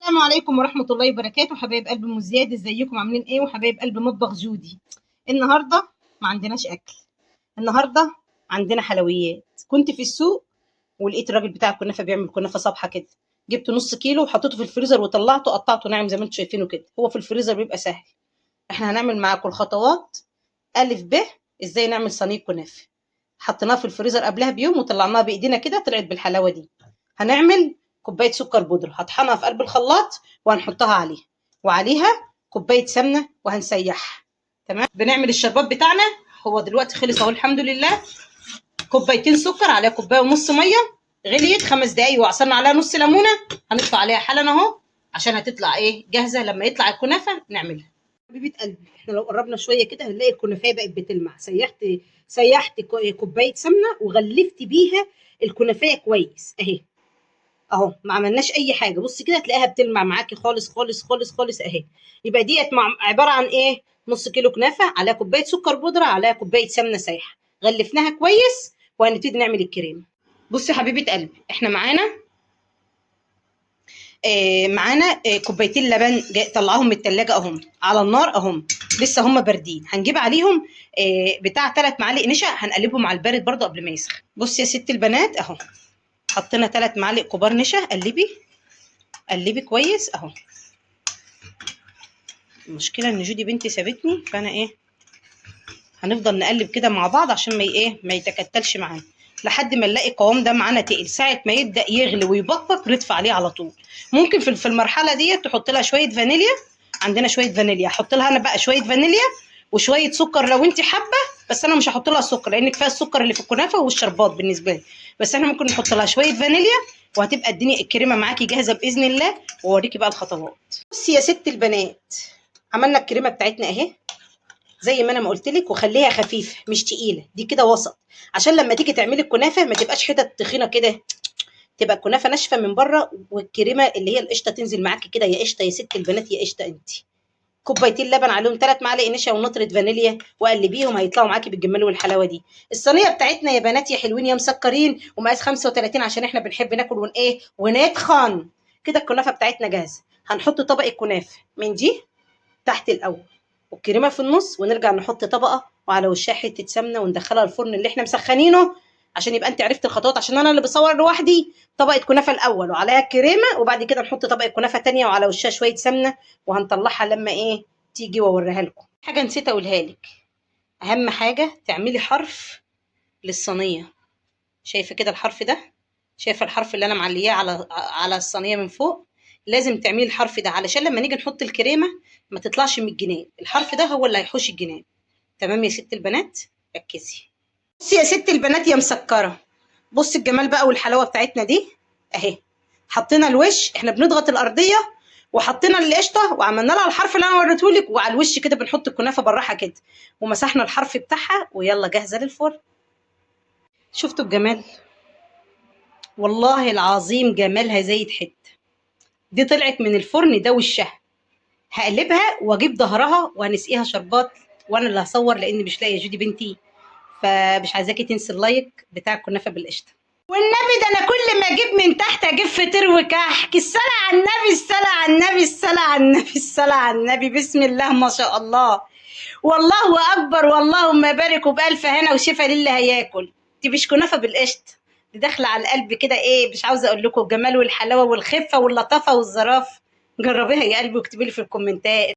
السلام عليكم ورحمة الله وبركاته. حبايب قلب ام زياد، ازيكم عاملين ايه؟ وحبايب قلب مطبخ جودي. النهارده ما عندناش اكل، النهارده عندنا حلويات. كنت في السوق ولقيت الراجل بتاع الكنافه بيعمل كنافه صبحه كده، جبت نص كيلو وحطيته في الفريزر وطلعته قطعته ناعم زي ما انتم شايفينه كده. هو في الفريزر بيبقى سهل. احنا هنعمل معاكم الخطوات الف ب ازاي نعمل صينيه كنافه. حطيناها في الفريزر قبلها بيوم وطلعناها بايدينا كده، طلعت بالحلاوه دي. هنعمل كوبايه سكر بودره هطحنها في قلب الخلاط وهنحطها عليها، وعليها كوبايه سمنه وهنسيحها. تمام. بنعمل الشربات بتاعنا. هو دلوقتي خلص اهو الحمد لله. كوبايتين سكر عليها كوبايه ونص ميه، غليت 5 دقايق وعصرنا عليها نص ليمونه. هنطفي عليها حالا اهو عشان هتطلع ايه جاهزه لما يطلع الكنافه نعملها. حبيبه قلبي، احنا لو قربنا شويه كده هنلاقي الكنافه بقت بتلمع. سيحت كوبايه سمنه وغلفت بيها الكنافه كويس اهي. اهو ما عملناش اي حاجه. بصي كده هتلاقيها بتلمع معاكي خالص خالص خالص خالص اهي. يبقى ديت عباره عن ايه؟ نص كيلو كنافه عليها كوبايه سكر بودره عليها كوبايه سمنه سايحه، غلفناها كويس وهنبتدي نعمل الكريمه. بصي يا حبيبه قلبي، احنا معانا كوبايتين لبن طلعهم من التلاجة اهم على النار اهم، لسه هم باردين. هنجيب عليهم بتاع 3 معالق نشا، هنقلبهم على البارد برضه قبل ما يسخن. بصي يا ست البنات اهو، حطينا 3 معالق كبار نشا. قلبي قلبي كويس اهو. المشكله ان جودي بنتي سابتني، فانا ايه هنفضل نقلب كده مع بعض عشان ما يتكتلش معانا لحد ما نلاقي القوام ده معانا تقل. ساعه ما يبدا يغلي ويبقبق ندفع عليه على طول. ممكن في المرحله دي تحط لها شويه فانيليا. عندنا شويه فانيليا، احط لها انا بقى شويه فانيليا وشويه سكر لو انت حابه، بس انا مش هحط لها السكر لان كفايه السكر اللي في الكنافه والشربات بالنسبه لي. بس احنا ممكن نحط لها شويه فانيليا وهتبقى الدنيا الكريمه معاكي جاهزه باذن الله. واوريكي بقى الخطوات. بصي يا ست البنات، عملنا الكريمه بتاعتنا اهي زي ما انا ما قلت لك، وخليها خفيفه مش تقيله، دي كده وسط عشان لما تيجي تعملي الكنافه ما تبقاش حتت تخينه كده، تبقى الكنافه ناشفه من بره والكريمه اللي هي القشطه تنزل معاكي كده. يا قشطه يا ست البنات يا قشطه انت. كوبايتين لبن عليهم 3 معالق نشا ونطره فانيليا وقلبيهم هيطلعوا معاكي بالجمال والحلاوه دي. الصينيه بتاعتنا يا بنات يا حلوين يا مسكرين ومقاس 35 عشان احنا بنحب ناكل ونتخن كده. الكنافه بتاعتنا جاهزه. هنحط طبق الكنافه من دي تحت الاول والكريمه في النص، ونرجع نحط طبقه وعلى وشها حته سمنه وندخلها الفرن اللي احنا مسخنينه عشان يبقى انت عرفت الخطوات، عشان انا اللي بصور لوحدي. طبقه كنافه الاول وعليها الكريمه، وبعد كده نحط طبقه كنافه تانية وعلى وشها شويه سمنه، وهنطلعها لما ايه تيجي واوريها لكم. حاجه نسيت اقولها لك، اهم حاجه تعملي حرف للصينيه. شايفه كده الحرف ده؟ شايفه الحرف اللي انا معلياه على الصينيه من فوق؟ لازم تعملي الحرف ده علشان لما نيجي نحط الكريمه ما تطلعش من الجناب. الحرف ده هو اللي هيحوش الجناب. تمام يا ست البنات؟ ركزي. بصي يا ست البنات يا مسكره، بصي الجمال بقى والحلاوه بتاعتنا دي اهي. حطينا الوش، احنا بنضغط الارضيه وحطينا القشطه وعملنا لها الحرف اللي انا وريته لك، وعلى الوش كده بنحط الكنافه بالراحه كده ومسحنا الحرف بتاعها، ويلا جاهزه للفرن. شفتوا الجمال؟ والله العظيم جمالها زايد حته. دي طلعت من الفرن ده وشها. هقلبها واجيب ظهرها وهنسقيها شربات، وانا اللي هصور لان مش لاقيه جودي بنتي، فمش عايزاكي تنسي اللايك بتاع الكنافه بالقشطه. والنبي ده انا كل ما اجيب من تحت اجيب فطير وكحك. الصلاه على النبي، الصلاه على النبي، الصلاه على النبي، الصلاه على النبي. بسم الله ما شاء الله، والله اكبر، واللهم بارك وبالف هنا وشفا للي هياكل. دي مش كنافه بالقشطه، دي داخله على القلب كده. ايه مش عاوزه اقول لكم الجمال والحلاوه والخفه واللطافه والظرافه. جربيها يا قلبي واكتبي لي في الكومنتات.